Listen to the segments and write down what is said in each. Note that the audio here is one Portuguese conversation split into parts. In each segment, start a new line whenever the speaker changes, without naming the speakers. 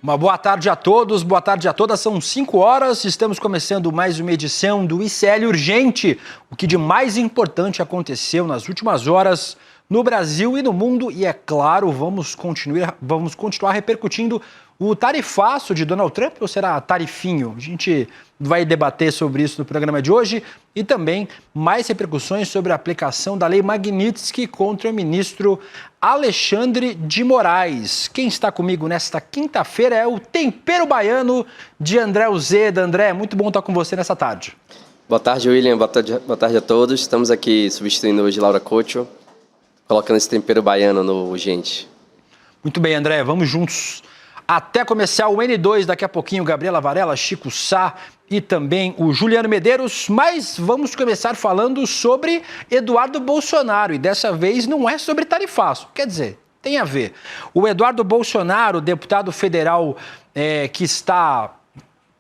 Uma boa tarde a todos, boa tarde a todas. São 5 horas, estamos começando mais uma edição do ICL Urgente. O que de mais importante aconteceu nas últimas horas no Brasil e no mundo. E é claro, vamos continuar repercutindo o tarifaço de Donald Trump, ou será tarifinho? A gente vai debater sobre isso no programa de hoje e também mais repercussões sobre a aplicação da Lei Magnitsky contra o ministro Alexandre de Moraes. Quem está comigo nesta quinta-feira é o tempero baiano de André Uzeda. André, muito bom estar com você nessa tarde.
Boa tarde, William. Boa tarde a todos. Estamos aqui substituindo hoje Laura Couto, colocando esse tempero baiano no Urgente.
Muito bem, André. Vamos juntos até começar o N2, daqui a pouquinho, Gabriela Varela, Chico Sá e também o Juliano Medeiros, mas vamos começar falando sobre Eduardo Bolsonaro, e dessa vez não é sobre tarifaço, quer dizer, tem a ver. O Eduardo Bolsonaro, deputado federal que está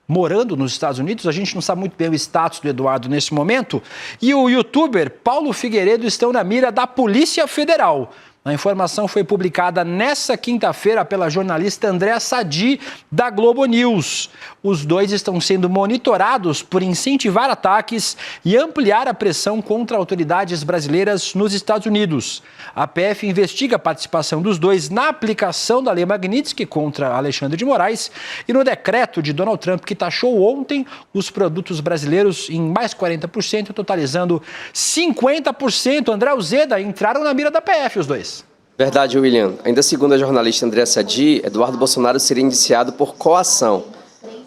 morando nos Estados Unidos, a gente não sabe muito bem o status do Eduardo nesse momento, e o youtuber Paulo Figueiredo estão na mira da Polícia Federal. A informação foi publicada nesta quinta-feira pela jornalista Andréa Sadi, da Globo News. Os dois estão sendo monitorados por incentivar ataques e ampliar a pressão contra autoridades brasileiras nos Estados Unidos. A PF investiga a participação dos dois na aplicação da Lei Magnitsky contra Alexandre de Moraes e no decreto de Donald Trump, que taxou ontem os produtos brasileiros em mais 40%, totalizando 50%. André Uzeda, entraram na mira da PF os dois.
Verdade, William. Ainda segundo a jornalista Andréa Sadi, Eduardo Bolsonaro seria indiciado por coação.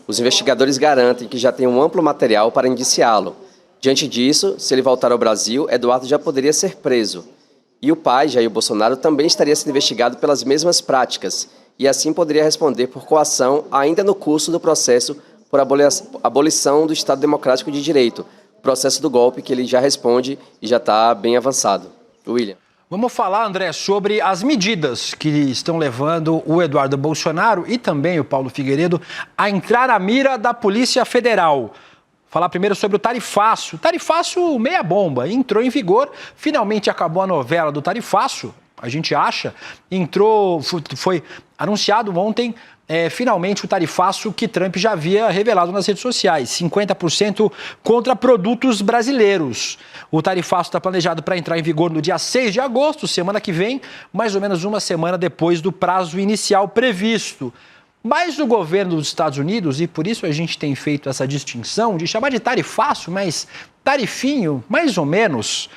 Os investigadores garantem que já tem um amplo material para indiciá-lo. Diante disso, se ele voltar ao Brasil, Eduardo já poderia ser preso. E o pai, Jair Bolsonaro, também estaria sendo investigado pelas mesmas práticas e assim poderia responder por coação ainda no curso do processo por abolição do Estado Democrático de Direito, o processo do golpe que ele já responde e já está bem avançado. William.
Vamos falar, André, sobre as medidas que estão levando o Eduardo Bolsonaro e também o Paulo Figueiredo a entrar na mira da Polícia Federal. Falar primeiro sobre o tarifaço. Tarifaço meia bomba, entrou em vigor, finalmente acabou a novela do tarifaço, a gente acha, foi anunciado ontem, finalmente o tarifaço que Trump já havia revelado nas redes sociais, 50% contra produtos brasileiros. O tarifaço está planejado para entrar em vigor no dia 6 de agosto, semana que vem, mais ou menos uma semana depois do prazo inicial previsto. Mas o governo dos Estados Unidos, e por isso a gente tem feito essa distinção de chamar de tarifaço, mas tarifinho, mais ou menos,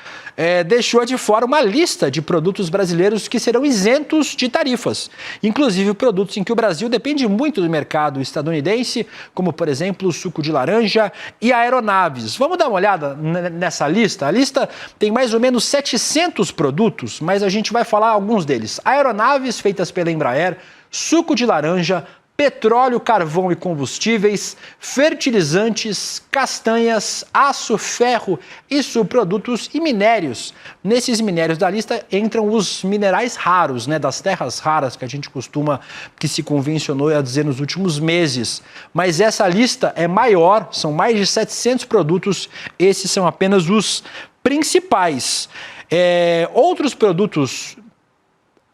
deixou de fora uma lista de produtos brasileiros que serão isentos de tarifas. Inclusive produtos em que o Brasil depende muito do mercado estadunidense, como, por exemplo, o suco de laranja e aeronaves. Vamos dar uma olhada nessa lista? A lista tem mais ou menos 700 produtos, mas a gente vai falar alguns deles. Aeronaves feitas pela Embraer, suco de laranja, petróleo, carvão e combustíveis, fertilizantes, castanhas, aço, ferro e subprodutos e minérios. Nesses minérios da lista entram os minerais raros, das terras raras que a gente que se convencionou a dizer nos últimos meses. Mas essa lista é maior, são mais de 700 produtos, esses são apenas os principais. Outros produtos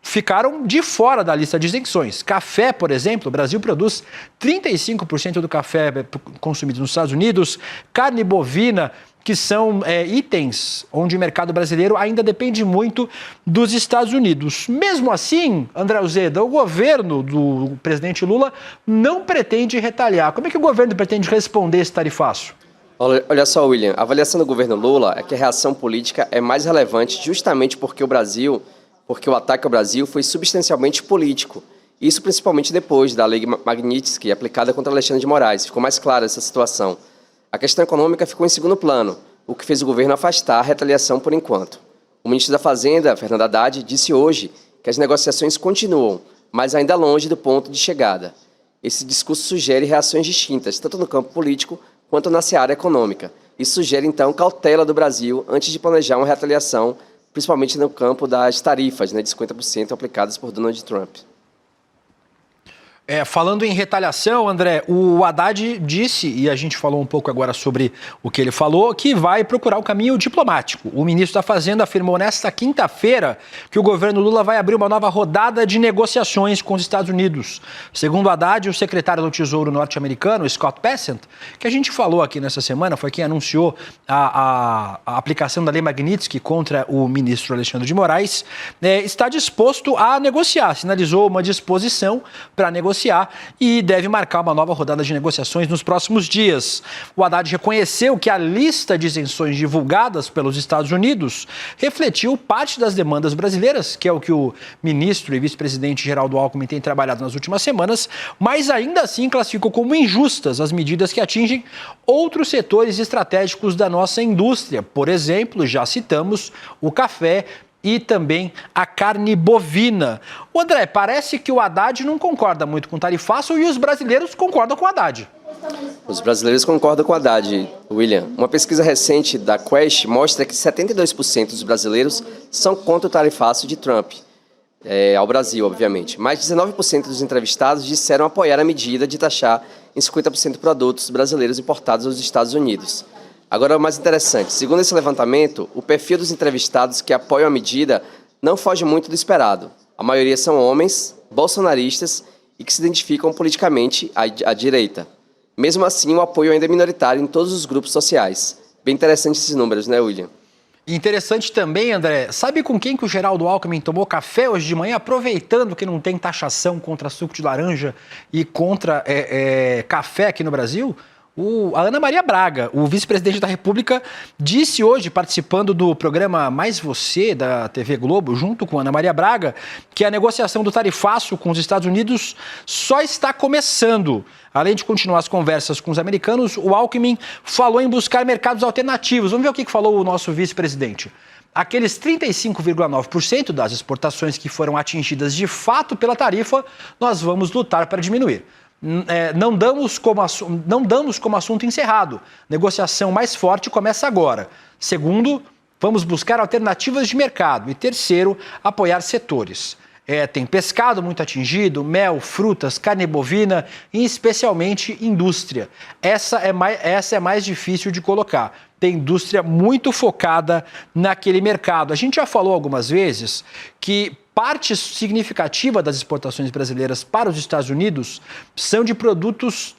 ficaram de fora da lista de isenções. Café, por exemplo, o Brasil produz 35% do café consumido nos Estados Unidos, carne bovina, que são itens onde o mercado brasileiro ainda depende muito dos Estados Unidos. Mesmo assim, André Uzeda, o governo do presidente Lula não pretende retaliar. Como é que o governo pretende responder esse tarifaço?
Olha só, William, a avaliação do governo Lula é que a reação política é mais relevante justamente porque o ataque ao Brasil foi substancialmente político. Isso principalmente depois da Lei Magnitsky aplicada contra Alexandre de Moraes. Ficou mais clara essa situação. A questão econômica ficou em segundo plano, o que fez o governo afastar a retaliação por enquanto. O ministro da Fazenda, Fernando Haddad, disse hoje que as negociações continuam, mas ainda longe do ponto de chegada. Esse discurso sugere reações distintas, tanto no campo político quanto na seara econômica. Isso sugere, então, cautela do Brasil antes de planejar uma retaliação, principalmente no campo das tarifas, de 50% aplicadas por Donald Trump.
Falando em retaliação, André, o Haddad disse, e a gente falou um pouco agora sobre o que ele falou, que vai procurar o caminho diplomático. O ministro da Fazenda afirmou nesta quinta-feira que o governo Lula vai abrir uma nova rodada de negociações com os Estados Unidos. Segundo o Haddad, o secretário do Tesouro norte-americano, Scott Bessent, que a gente falou aqui nessa semana, foi quem anunciou a aplicação da Lei Magnitsky contra o ministro Alexandre de Moraes, está disposto a negociar, sinalizou uma disposição para negociar e deve marcar uma nova rodada de negociações nos próximos dias. O Haddad reconheceu que a lista de isenções divulgadas pelos Estados Unidos refletiu parte das demandas brasileiras, que é o que o ministro e vice-presidente Geraldo Alckmin tem trabalhado nas últimas semanas, mas ainda assim classificou como injustas as medidas que atingem outros setores estratégicos da nossa indústria. Por exemplo, já citamos o café e também a carne bovina. O André, parece que o Haddad não concorda muito com o tarifaço e os brasileiros concordam com o Haddad.
Os brasileiros concordam com o Haddad, William. Uma pesquisa recente da Quest mostra que 72% dos brasileiros são contra o tarifaço de Trump, ao Brasil, obviamente. Mais de 19% dos entrevistados disseram apoiar a medida de taxar em 50% produtos brasileiros importados aos Estados Unidos. Agora, o mais interessante, segundo esse levantamento, o perfil dos entrevistados que apoiam a medida não foge muito do esperado. A maioria são homens, bolsonaristas e que se identificam politicamente à direita. Mesmo assim, o apoio ainda é minoritário em todos os grupos sociais. Bem interessante esses números, né, William?
Interessante também, André, sabe com quem que o Geraldo Alckmin tomou café hoje de manhã, aproveitando que não tem taxação contra suco de laranja e contra café aqui no Brasil? A Ana Maria Braga, o vice-presidente da República, disse hoje, participando do programa Mais Você, da TV Globo, junto com a Ana Maria Braga, que a negociação do tarifaço com os Estados Unidos só está começando. Além de continuar as conversas com os americanos, o Alckmin falou em buscar mercados alternativos. Vamos ver o que falou o nosso vice-presidente. Aqueles 35,9% das exportações que foram atingidas de fato pela tarifa, nós vamos lutar para diminuir. Não damos como assunto encerrado. Negociação mais forte começa agora. Segundo, vamos buscar alternativas de mercado. E terceiro, apoiar setores. Tem pescado muito atingido, mel, frutas, carne bovina e especialmente indústria. Essa é mais difícil de colocar. Tem indústria muito focada naquele mercado. A gente já falou algumas vezes que parte significativa das exportações brasileiras para os Estados Unidos são de produtos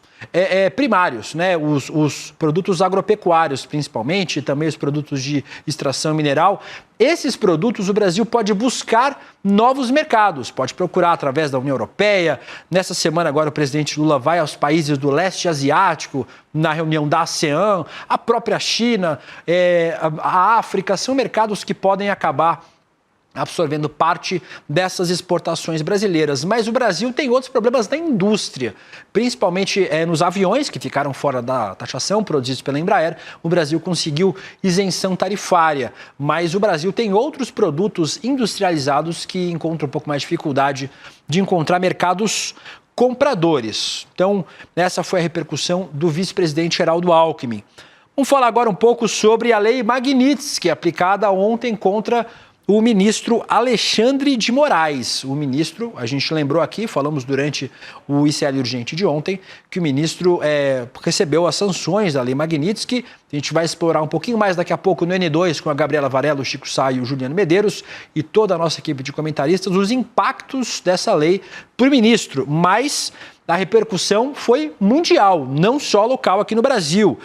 primários, né? Os produtos agropecuários, principalmente, e também os produtos de extração mineral. Esses produtos o Brasil pode buscar novos mercados, pode procurar através da União Europeia. Nessa semana agora o presidente Lula vai aos países do leste asiático, na reunião da ASEAN, a própria China, a África, são mercados que podem acabar absorvendo parte dessas exportações brasileiras. Mas o Brasil tem outros problemas na indústria, principalmente nos aviões que ficaram fora da taxação, produzidos pela Embraer. O Brasil conseguiu isenção tarifária, mas o Brasil tem outros produtos industrializados que encontram um pouco mais de dificuldade de encontrar mercados compradores. Então, essa foi a repercussão do vice-presidente Geraldo Alckmin. Vamos falar agora um pouco sobre a Lei Magnitsky, aplicada ontem contra o ministro Alexandre de Moraes. O ministro, a gente lembrou aqui, falamos durante o ICL Urgente de ontem, que o ministro recebeu as sanções da Lei Magnitsky. A gente vai explorar um pouquinho mais daqui a pouco no N2 com a Gabriela Varela, o Chico Sá e o Juliano Medeiros e toda a nossa equipe de comentaristas, os impactos dessa lei para o ministro. Mas a repercussão foi mundial, não só local aqui no Brasil.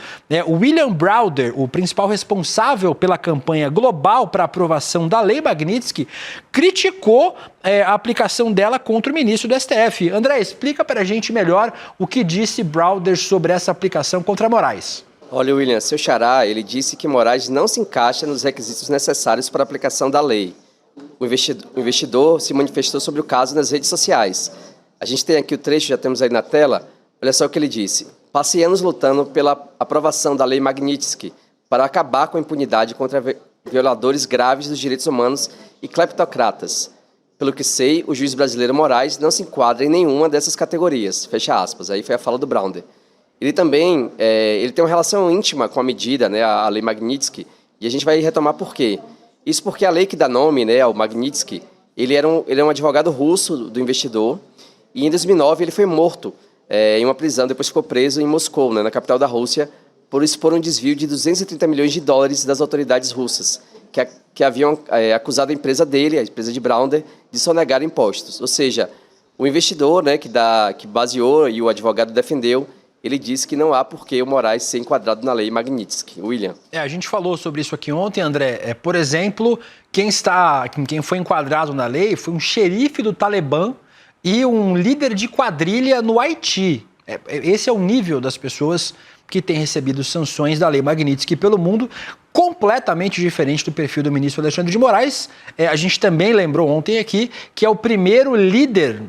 O William Browder, o principal responsável pela campanha global para a aprovação da Lei Magnitsky, criticou a aplicação dela contra o ministro do STF. André, explica para a gente melhor o que disse Browder sobre essa aplicação contra Moraes.
Olha, William, seu xará, ele disse que Moraes não se encaixa nos requisitos necessários para a aplicação da lei. O investidor se manifestou sobre o caso nas redes sociais. A gente tem aqui o trecho, já temos aí na tela. Olha só o que ele disse. Passei anos lutando pela aprovação da Lei Magnitsky para acabar com a impunidade contra violadores graves dos direitos humanos e cleptocratas. Pelo que sei, o juiz brasileiro Moraes não se enquadra em nenhuma dessas categorias. Fecha aspas. Aí foi a fala do Browder. Ele também ele tem uma relação íntima com a medida, né, a Lei Magnitsky, e a gente vai retomar por quê. Isso porque a lei que dá nome, né, ao Magnitsky, ele é um advogado russo do investidor, E em 2009 ele foi morto em uma prisão, depois ficou preso em Moscou, né, na capital da Rússia, por expor um desvio de 230 milhões de dólares das autoridades russas, que haviam acusado a empresa dele, a empresa de Browder, de sonegar impostos. Ou seja, o investidor, né, que baseou e o advogado defendeu, ele disse que não há por que o Moraes ser enquadrado na lei Magnitsky. William.
A gente falou sobre isso aqui ontem, André. Por exemplo, quem foi enquadrado na lei foi um xerife do Talibã e um líder de quadrilha no Haiti. Esse é o nível das pessoas que têm recebido sanções da lei Magnitsky pelo mundo, completamente diferente do perfil do ministro Alexandre de Moraes. A gente também lembrou ontem aqui que é o primeiro líder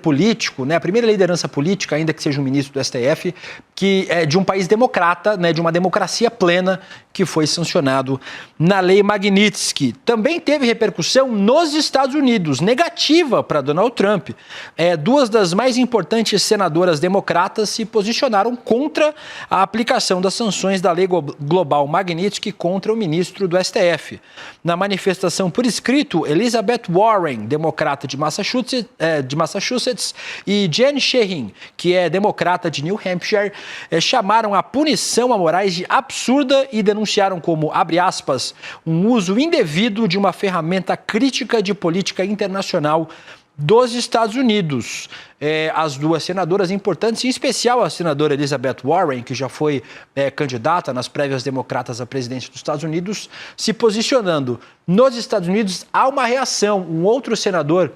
político, né, a primeira liderança política, ainda que seja um ministro do STF, que é de um país democrata, né, de uma democracia plena, que foi sancionado na lei Magnitsky. Também teve repercussão nos Estados Unidos, negativa para Donald Trump. Duas das mais importantes senadoras democratas se posicionaram contra a aplicação das sanções da lei global Magnitsky contra o ministro do STF. Na manifestação por escrito, Elizabeth Warren, democrata de Massachusetts, e Jen Sherrin, que é democrata de New Hampshire, chamaram a punição a Moraes de absurda e denunciaram como, abre aspas, um uso indevido de uma ferramenta crítica de política internacional dos Estados Unidos. As duas senadoras importantes, em especial a senadora Elizabeth Warren, que já foi candidata nas prévias democratas à presidência dos Estados Unidos, se posicionando. Nos Estados Unidos há uma reação. Um outro senador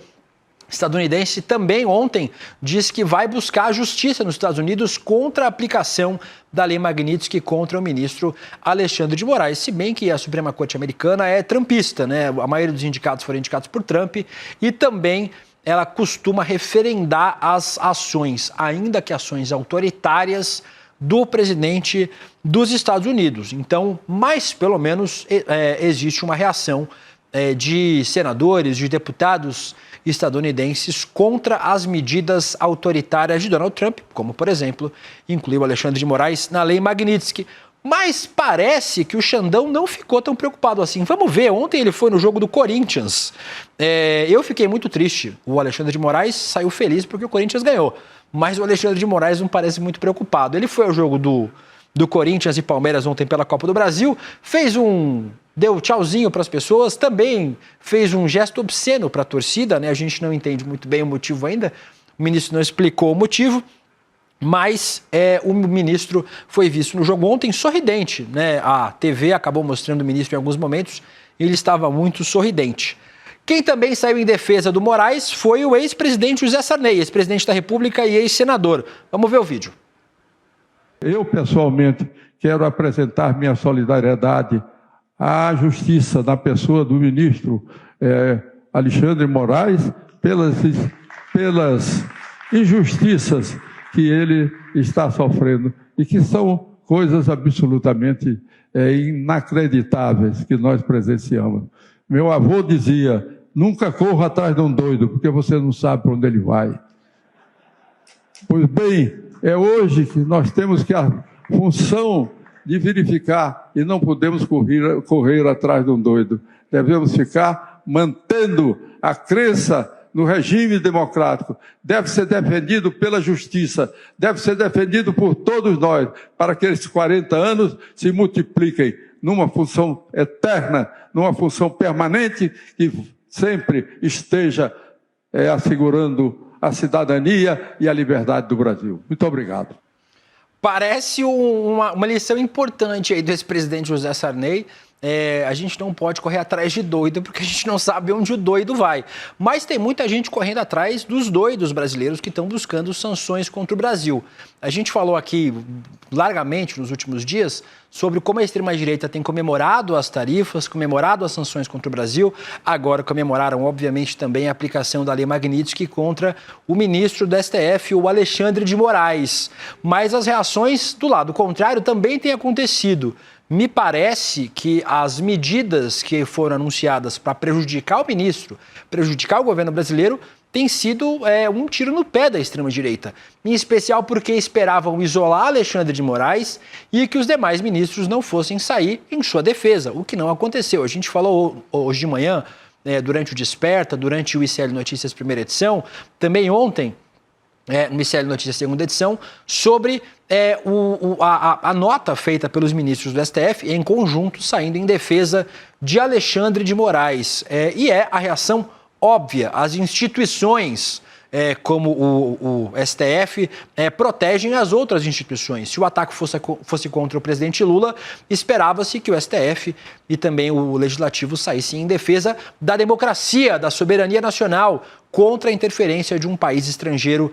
estadunidense também ontem disse que vai buscar a justiça nos Estados Unidos contra a aplicação da lei Magnitsky contra o ministro Alexandre de Moraes, se bem que a Suprema Corte americana é trumpista, né? A maioria dos indicados foram indicados por Trump e também ela costuma referendar as ações, ainda que ações autoritárias, do presidente dos Estados Unidos. Então, mas pelo menos existe uma reação de senadores, de deputados estadunidenses contra as medidas autoritárias de Donald Trump, como, por exemplo, incluiu Alexandre de Moraes na lei Magnitsky. Mas parece que o Xandão não ficou tão preocupado assim. Vamos ver, ontem ele foi no jogo do Corinthians. Eu fiquei muito triste. O Alexandre de Moraes saiu feliz porque o Corinthians ganhou. Mas o Alexandre de Moraes não parece muito preocupado. Ele foi ao jogo do Corinthians e Palmeiras ontem pela Copa do Brasil, deu tchauzinho para as pessoas, também fez um gesto obsceno para a torcida, né? A gente não entende muito bem o motivo ainda, o ministro não explicou o motivo, mas o ministro foi visto no jogo ontem sorridente, né? A TV acabou mostrando o ministro em alguns momentos e ele estava muito sorridente. Quem também saiu em defesa do Moraes foi o ex-presidente José Sarney, ex-presidente da República e ex-senador. Vamos ver o vídeo.
Eu, pessoalmente, quero apresentar minha solidariedade à Justiça, na pessoa do ministro Alexandre de Moraes, pelas injustiças que ele está sofrendo e que são coisas absolutamente inacreditáveis que nós presenciamos. Meu avô dizia, nunca corra atrás de um doido, porque você não sabe para onde ele vai. Pois bem, é hoje que nós temos que a função de verificar e não podemos correr atrás de um doido. Devemos ficar mantendo a crença no regime democrático. Deve ser defendido pela justiça, deve ser defendido por todos nós, para que esses 40 anos se multipliquem numa função eterna, numa função permanente, que sempre esteja assegurando a cidadania e a liberdade do Brasil. Muito obrigado.
Parece uma lição importante aí do ex-presidente José Sarney. A gente não pode correr atrás de doido, porque a gente não sabe onde o doido vai. Mas tem muita gente correndo atrás dos doidos brasileiros que estão buscando sanções contra o Brasil. A gente falou aqui largamente nos últimos dias sobre como a extrema-direita tem comemorado as tarifas, comemorado as sanções contra o Brasil. Agora comemoraram, obviamente, também a aplicação da lei Magnitsky contra o ministro do STF, o Alexandre de Moraes. Mas as reações do lado contrário também têm acontecido. Me parece que as medidas que foram anunciadas para prejudicar o ministro, prejudicar o governo brasileiro, tem sido um tiro no pé da extrema-direita. Em especial porque esperavam isolar Alexandre de Moraes e que os demais ministros não fossem sair em sua defesa, o que não aconteceu. A gente falou hoje de manhã, durante o Desperta, durante o ICL Notícias primeira edição, também ontem, no Ministério da Notícia, segunda edição, sobre a nota feita pelos ministros do STF em conjunto, saindo em defesa de Alexandre de Moraes. E a reação óbvia. As instituições, como o STF, protegem as outras instituições. Se o ataque fosse contra o presidente Lula, esperava-se que o STF e também o Legislativo saíssem em defesa da democracia, da soberania nacional, contra a interferência de um país estrangeiro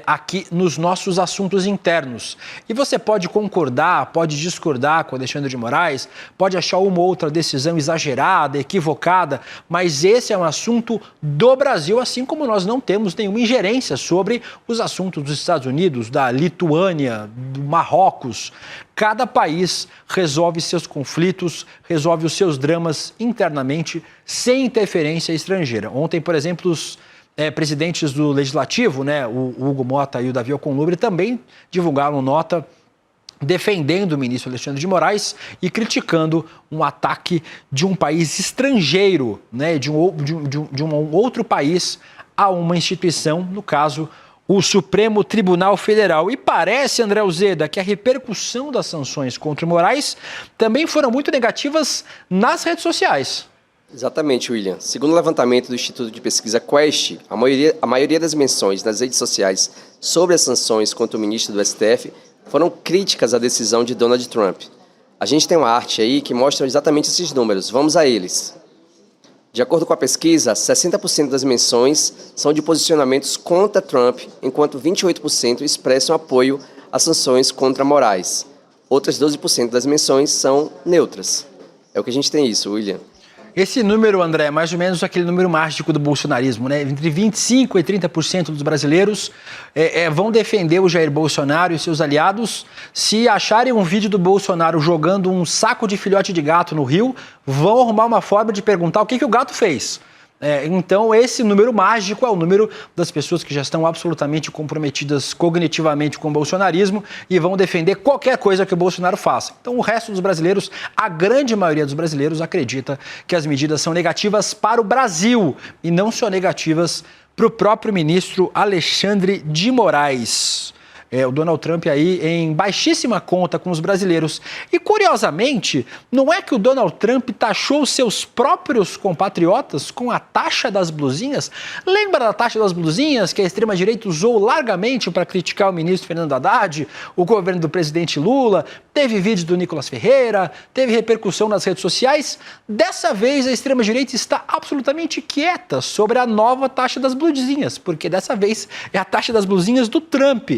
aqui nos nossos assuntos internos. E você pode concordar, pode discordar com Alexandre de Moraes, pode achar uma ou outra decisão exagerada, equivocada, mas esse é um assunto do Brasil, assim como nós não temos nenhuma ingerência sobre os assuntos dos Estados Unidos, da Lituânia, do Marrocos. Cada país resolve seus conflitos, resolve os seus dramas internamente, sem interferência estrangeira. Ontem, por exemplo, os presidentes do Legislativo, o Hugo Mota e o Davi Alcolumbre, também divulgaram nota defendendo o ministro Alexandre de Moraes e criticando um ataque de um país estrangeiro, de um outro país a uma instituição, no caso, o Supremo Tribunal Federal. E parece, André Uzeda, que a repercussão das sanções contra o Moraes também foram muito negativas nas redes sociais.
Exatamente, William. Segundo o levantamento do Instituto de Pesquisa Quest, a maioria das menções nas redes sociais sobre as sanções contra o ministro do STF foram críticas à decisão de Donald Trump. A gente tem uma arte aí que mostra exatamente esses números. Vamos a eles. De acordo com a pesquisa, 60% das menções são de posicionamentos contra Trump, enquanto 28% expressam apoio às sanções contra Moraes. Outras 12% das menções são neutras. É o que a gente tem isso, William.
Esse número, André, é mais ou menos aquele número mágico do bolsonarismo, Entre 25% e 30% dos brasileiros vão defender o Jair Bolsonaro e seus aliados. Se acharem um vídeo do Bolsonaro jogando um saco de filhote de gato no rio, vão arrumar uma forma de perguntar o que o gato fez. Então, esse número mágico é o número das pessoas que já estão absolutamente comprometidas cognitivamente com o bolsonarismo e vão defender qualquer coisa que o Bolsonaro faça. Então, o resto dos brasileiros, a grande maioria dos brasileiros, acredita que as medidas são negativas para o Brasil e não só negativas para o próprio ministro Alexandre de Moraes. O Donald Trump aí em baixíssima conta com os brasileiros. E, curiosamente, não é que o Donald Trump taxou seus próprios compatriotas com a taxa das blusinhas? Lembra da taxa das blusinhas que a extrema-direita usou largamente para criticar o ministro Fernando Haddad, o governo do presidente Lula? Teve vídeo do Nicolas Ferreira, teve repercussão nas redes sociais. Dessa vez, a extrema-direita está absolutamente quieta sobre a nova taxa das blusinhas, porque dessa vez é a taxa das blusinhas do Trump.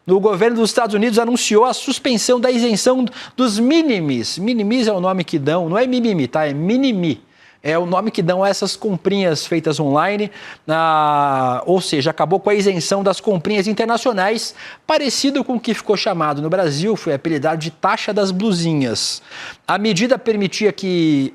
O governo dos Estados Unidos anunciou a suspensão da isenção dos minimis. Minimis é o nome que dão, não é mimimi, tá? É minimi. É o nome que dão a essas comprinhas feitas online, ou seja, acabou com a isenção das comprinhas internacionais, parecido com o que ficou chamado no Brasil, foi apelidado de taxa das blusinhas. A medida permitia que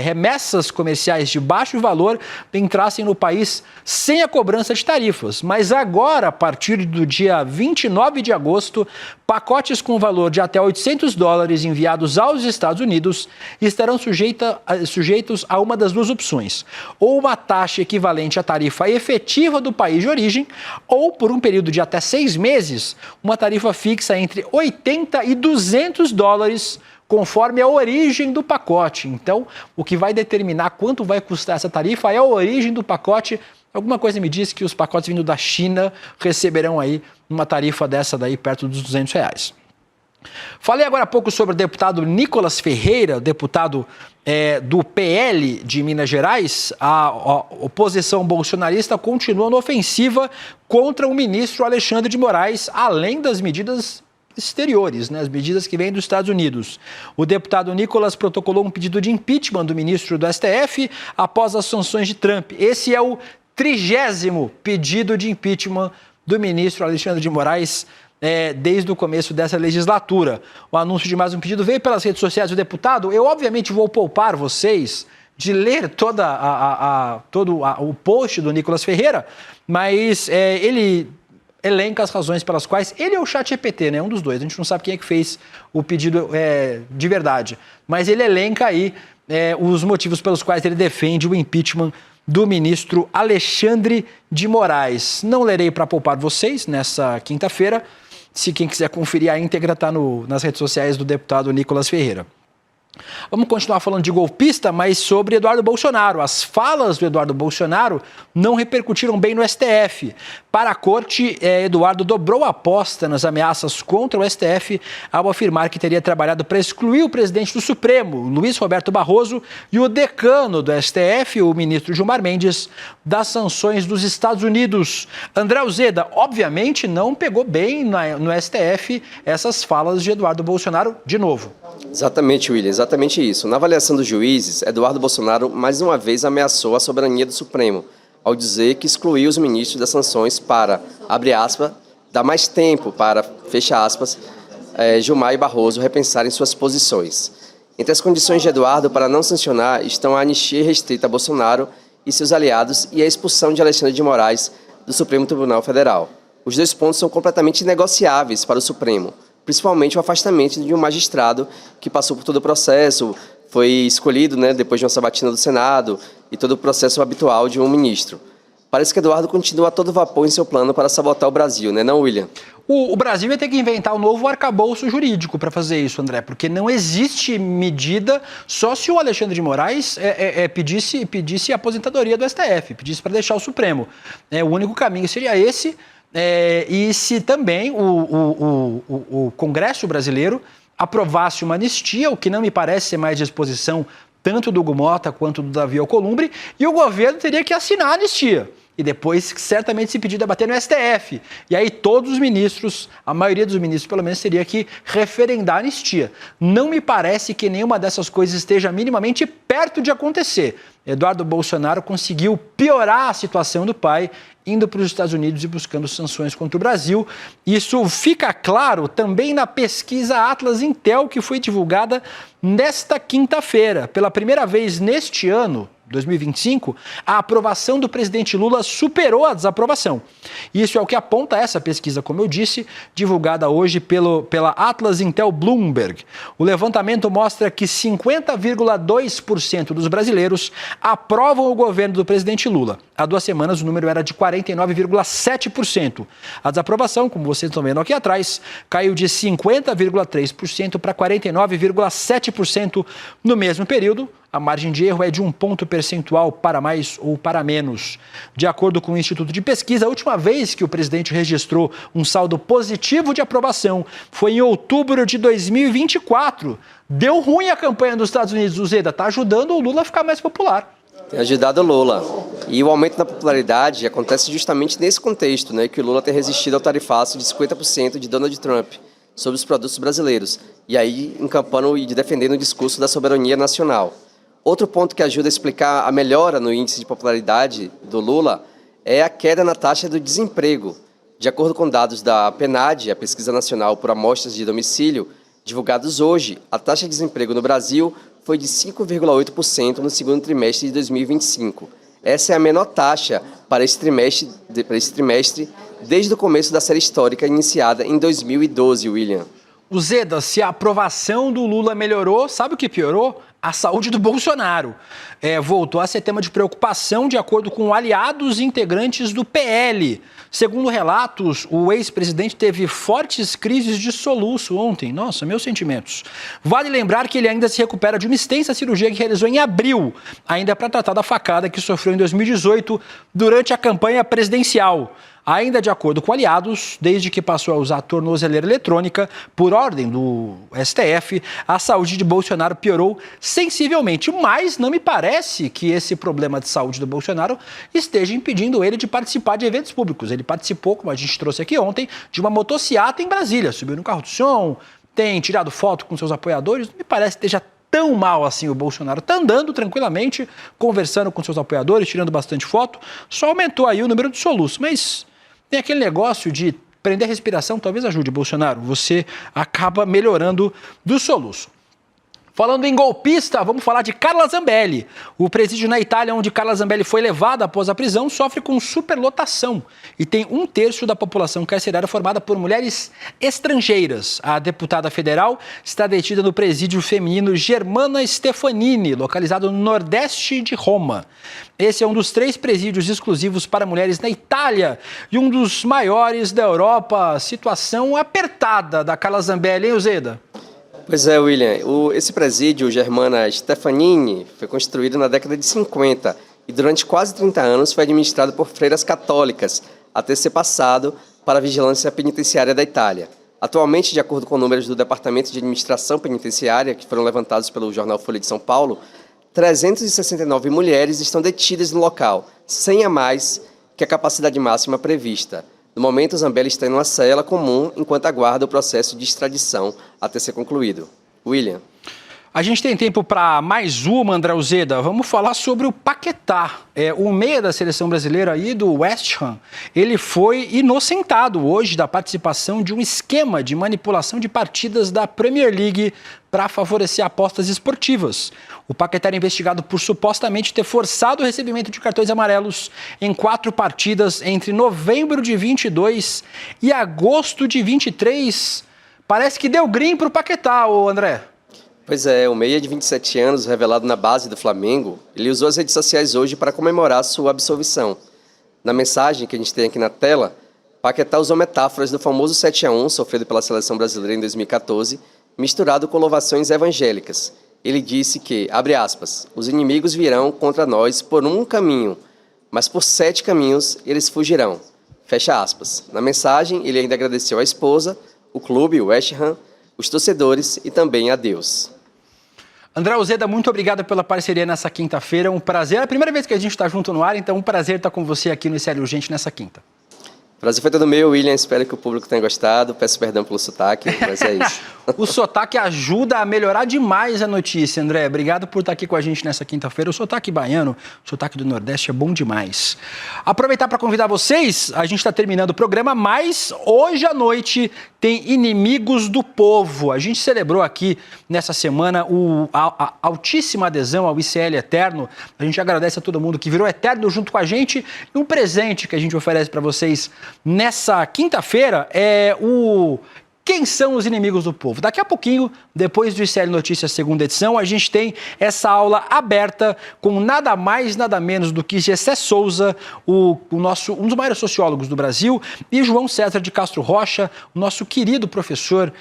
remessas comerciais de baixo valor entrassem no país sem a cobrança de tarifas, mas agora, a partir do dia 29 de agosto, pacotes com valor de até $800 enviados aos Estados Unidos estarão sujeitos a uma das duas opções, ou uma taxa equivalente à tarifa efetiva do país de origem, ou, por um período de até 6 meses, uma tarifa fixa entre $80 e $200, conforme a origem do pacote. Então, o que vai determinar quanto vai custar essa tarifa é a origem do pacote. Alguma coisa me diz que os pacotes vindo da China receberão aí uma tarifa dessa daí perto dos R$200. Falei agora há pouco sobre o deputado Nicolas Ferreira, deputado do PL de Minas Gerais. A oposição bolsonarista continua na ofensiva contra o ministro Alexandre de Moraes, além das medidas exteriores, as medidas que vêm dos Estados Unidos. O deputado Nicolas protocolou um pedido de impeachment do ministro do STF após as sanções de Trump. Esse é o 30º pedido de impeachment do ministro Alexandre de Moraes desde o começo dessa legislatura. O anúncio de mais um pedido veio pelas redes sociais do deputado. Eu, obviamente, vou poupar vocês de ler todo o post do Nicolas Ferreira, mas ele elenca as razões pelas quais ele é o ChatGPT, um dos dois. A gente não sabe quem é que fez o pedido de verdade, mas ele elenca aí os motivos pelos quais ele defende o impeachment do ministro Alexandre de Moraes. Não lerei para poupar vocês nessa quinta-feira. Se quem quiser conferir a íntegra, está nas redes sociais do deputado Nicolas Ferreira. Vamos continuar falando de golpista, mas sobre Eduardo Bolsonaro. As falas do Eduardo Bolsonaro não repercutiram bem no STF. Para a corte, Eduardo dobrou a aposta nas ameaças contra o STF ao afirmar que teria trabalhado para excluir o presidente do Supremo, Luiz Roberto Barroso, e o decano do STF, o ministro Gilmar Mendes, das sanções dos Estados Unidos. André Uzeda, obviamente, não pegou bem no STF essas falas de Eduardo Bolsonaro de novo.
Exatamente, William, exatamente isso. Na avaliação dos juízes, Eduardo Bolsonaro mais uma vez ameaçou a soberania do Supremo, ao dizer que excluiu os ministros das sanções para, abre aspas, dar mais tempo para, fecha aspas, Gilmar e Barroso repensarem suas posições. Entre as condições de Eduardo para não sancionar estão a anistia restrita a Bolsonaro e seus aliados e a expulsão de Alexandre de Moraes do Supremo Tribunal Federal. Os dois pontos são completamente inegociáveis para o Supremo, principalmente o afastamento de um magistrado que passou por todo o processo, foi escolhido, depois de uma sabatina do Senado e todo o processo habitual de um ministro. Parece que Eduardo continua a todo vapor em seu plano para sabotar o Brasil, não, William?
O Brasil vai ter que inventar um novo arcabouço jurídico para fazer isso, André, porque não existe medida, só se o Alexandre de Moraes pedisse a aposentadoria do STF, pedisse para deixar o Supremo. O único caminho seria esse. E se também o Congresso brasileiro aprovasse uma anistia, o que não me parece ser mais disposição tanto do Hugo Mota quanto do Davi Alcolumbre, e o governo teria que assinar a anistia. E depois, certamente, se pedir debater no STF. E aí todos os ministros, a maioria dos ministros, pelo menos, teria que referendar a anistia. Não me parece que nenhuma dessas coisas esteja minimamente perto de acontecer. Eduardo Bolsonaro conseguiu piorar a situação do pai, indo para os Estados Unidos e buscando sanções contra o Brasil. Isso fica claro também na pesquisa Atlas Intel, que foi divulgada nesta quinta-feira. Pela primeira vez neste ano, 2025, a aprovação do presidente Lula superou a desaprovação. Isso é o que aponta essa pesquisa, como eu disse, divulgada hoje pela Atlas Intel Bloomberg. O levantamento mostra que 50,2% dos brasileiros aprovam o governo do presidente Lula. Há 2 semanas o número era de 49,7%. A desaprovação, como vocês estão vendo aqui atrás, caiu de 50,3% para 49,7% no mesmo período. A margem de erro é de 1 ponto percentual para mais ou para menos. De acordo com o Instituto de Pesquisa, a última vez que o presidente registrou um saldo positivo de aprovação foi em outubro de 2024. Deu ruim a campanha dos Estados Unidos. O Zeda está ajudando o Lula a ficar mais popular.
Tem ajudado o Lula. E o aumento da popularidade acontece justamente nesse contexto, que o Lula tem resistido ao tarifaço de 50% de Donald Trump sobre os produtos brasileiros. E aí encampando e defendendo o discurso da soberania nacional. Outro ponto que ajuda a explicar a melhora no índice de popularidade do Lula é a queda na taxa do desemprego. De acordo com dados da PNAD, a Pesquisa Nacional por Amostras de Domicílio, divulgados hoje, a taxa de desemprego no Brasil foi de 5,8% no segundo trimestre de 2025. Essa é a menor taxa para esse trimestre desde o começo da série histórica iniciada em 2012, William.
O Zeda, se a aprovação do Lula melhorou, sabe o que piorou? A saúde do Bolsonaro. Voltou a ser tema de preocupação de acordo com aliados integrantes do PL. Segundo relatos, o ex-presidente teve fortes crises de soluço ontem. Nossa, meus sentimentos. Vale lembrar que ele ainda se recupera de uma extensa cirurgia que realizou em abril, ainda para tratar da facada que sofreu em 2018 durante a campanha presidencial. Ainda de acordo com aliados, desde que passou a usar a tornozeleira eletrônica, por ordem do STF, a saúde de Bolsonaro piorou sensivelmente. Mas não me parece que esse problema de saúde do Bolsonaro esteja impedindo ele de participar de eventos públicos. Ele participou, como a gente trouxe aqui ontem, de uma motociata em Brasília. Subiu no carro de som, tem tirado foto com seus apoiadores. Não me parece que esteja tão mal assim o Bolsonaro. Está andando tranquilamente, conversando com seus apoiadores, tirando bastante foto. Só aumentou aí o número de soluços, mas tem aquele negócio de prender a respiração, talvez ajude, Bolsonaro. Você acaba melhorando do soluço. Falando em golpista, vamos falar de Carla Zambelli. O presídio na Itália, onde Carla Zambelli foi levada após a prisão, sofre com superlotação e tem 1/3 da população carcerária formada por mulheres estrangeiras. A deputada federal está detida no presídio feminino Germana Stefanini, localizado no nordeste de Roma. Esse é um dos 3 presídios exclusivos para mulheres na Itália e um dos maiores da Europa. Situação apertada da Carla Zambelli, hein, Uzeda?
Pois é, William. Esse presídio, Germana Stefanini, foi construído na década de 50 e durante quase 30 anos foi administrado por freiras católicas, até ser passado para a vigilância penitenciária da Itália. Atualmente, de acordo com números do Departamento de Administração Penitenciária, que foram levantados pelo jornal Folha de São Paulo, 369 mulheres estão detidas no local, 100 a mais que a capacidade máxima prevista. No momento, Zambelli está em uma cela comum enquanto aguarda o processo de extradição até ser concluído. William.
A gente tem tempo para mais uma, André Uzeda. Vamos falar sobre o Paquetá. O meia da seleção brasileira aí do West Ham, ele foi inocentado hoje da participação de um esquema de manipulação de partidas da Premier League para favorecer apostas esportivas. O Paquetá era investigado por supostamente ter forçado o recebimento de cartões amarelos em 4 partidas entre novembro de 22 e agosto de 23. Parece que deu green para o Paquetá, André.
Pois é, o meia de 27 anos, revelado na base do Flamengo, ele usou as redes sociais hoje para comemorar sua absolvição. Na mensagem que a gente tem aqui na tela, Paquetá usou metáforas do famoso 7-1 sofrido pela seleção brasileira em 2014, misturado com louvações evangélicas. Ele disse que, abre aspas, os inimigos virão contra nós por um caminho, mas por 7 caminhos eles fugirão. Fecha aspas. Na mensagem, ele ainda agradeceu à esposa, o clube, o West Ham, os torcedores e também a Deus.
André Uzeda, muito obrigado pela parceria nessa quinta-feira. Um prazer. É a primeira vez que a gente está junto no ar, então um prazer estar com você aqui no ICL Urgente nessa quinta.
O prazer foi todo meu, William. Espero que o público tenha gostado. Peço perdão pelo sotaque, mas é isso.
O sotaque ajuda a melhorar demais a notícia, André. Obrigado por estar aqui com a gente nessa quinta-feira. O sotaque baiano, o sotaque do Nordeste é bom demais. Aproveitar para convidar vocês, a gente está terminando o programa, mas hoje à noite tem Inimigos do Povo. A gente celebrou aqui nessa semana a altíssima adesão ao ICL Eterno. A gente agradece a todo mundo que virou Eterno junto com a gente. E um presente que a gente oferece para vocês nessa quinta-feira é Quem são os inimigos do povo? Daqui a pouquinho, depois do ICL Notícias segunda edição, a gente tem essa aula aberta com nada mais, nada menos do que Gessé Souza, um dos maiores sociólogos do Brasil, e João César de Castro Rocha, o nosso querido professor,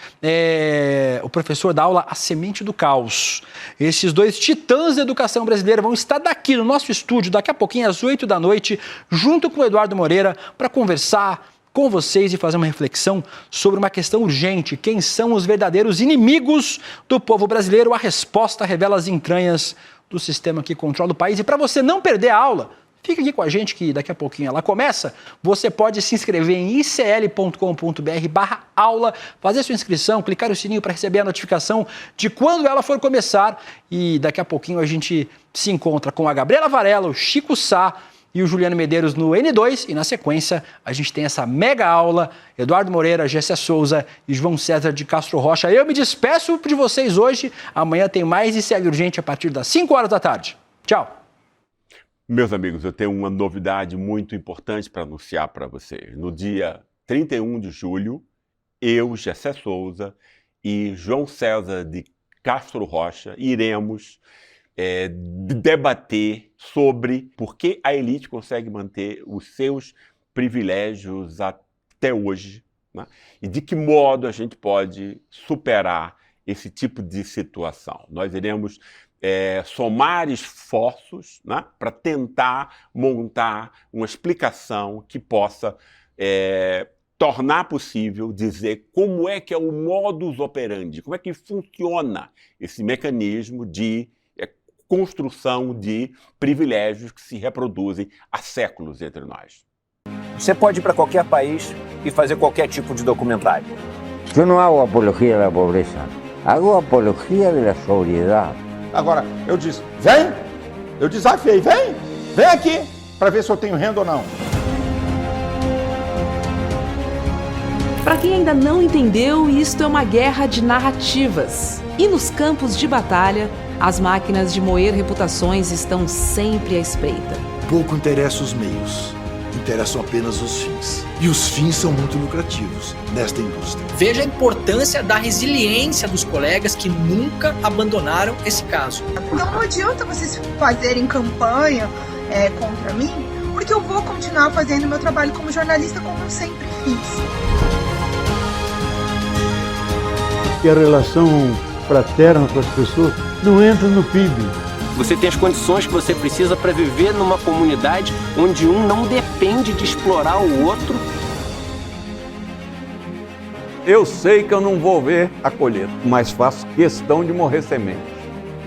o professor da aula A Semente do Caos. Esses 2 titãs da educação brasileira vão estar daqui no nosso estúdio, daqui a pouquinho, às 8 da noite, junto com o Eduardo Moreira, para conversar com vocês e fazer uma reflexão sobre uma questão urgente. Quem são os verdadeiros inimigos do povo brasileiro? A resposta revela as entranhas do sistema que controla o país. E para você não perder a aula, fica aqui com a gente que daqui a pouquinho ela começa. Você pode se inscrever em icl.com.br/aula, fazer sua inscrição, clicar no sininho para receber a notificação de quando ela for começar. E daqui a pouquinho a gente se encontra com a Gabriela Varela, o Chico Sá e o Juliano Medeiros no N2, e na sequência a gente tem essa mega aula, Eduardo Moreira, Gessé Souza e João César de Castro Rocha. Eu me despeço de vocês hoje, amanhã tem mais ICL Urgente a partir das 5 horas da tarde. Tchau!
Meus amigos, eu tenho uma novidade muito importante para anunciar para vocês. No dia 31 de julho, eu, Gessé Souza e João César de Castro Rocha iremos debater sobre por que a elite consegue manter os seus privilégios até hoje, né? E de que modo a gente pode superar esse tipo de situação. Nós iremos somar esforços, né, para tentar montar uma explicação que possa tornar possível dizer como é que é o modus operandi, como é que funciona esse mecanismo de construção de privilégios que se reproduzem há séculos entre nós.
Você pode ir para qualquer país e fazer qualquer tipo de documentário.
Eu não hago apologia da pobreza, hago apologia da sobriedade.
Agora, eu disse, vem, eu desafiei, vem aqui, para ver se eu tenho renda ou não.
Para quem ainda não entendeu, isto é uma guerra de narrativas. E nos campos de batalha, as máquinas de moer reputações estão sempre à espreita.
Pouco interessam os meios, interessam apenas os fins. E os fins são muito lucrativos nesta indústria.
Veja a importância da resiliência dos colegas que nunca abandonaram esse caso.
Não adianta vocês fazerem campanha contra mim, porque eu vou continuar fazendo meu trabalho como jornalista como eu sempre fiz.
Que a relação fraterna com as pessoas não entra no PIB.
Você tem as condições que você precisa para viver numa comunidade onde um não depende de explorar o outro.
Eu sei que eu não vou ver a colheita, mas faço questão de morrer semente.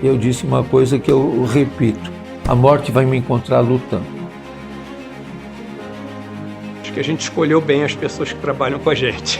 Eu disse uma coisa que eu repito: a morte vai me encontrar lutando.
Acho que a gente escolheu bem as pessoas que trabalham com a gente.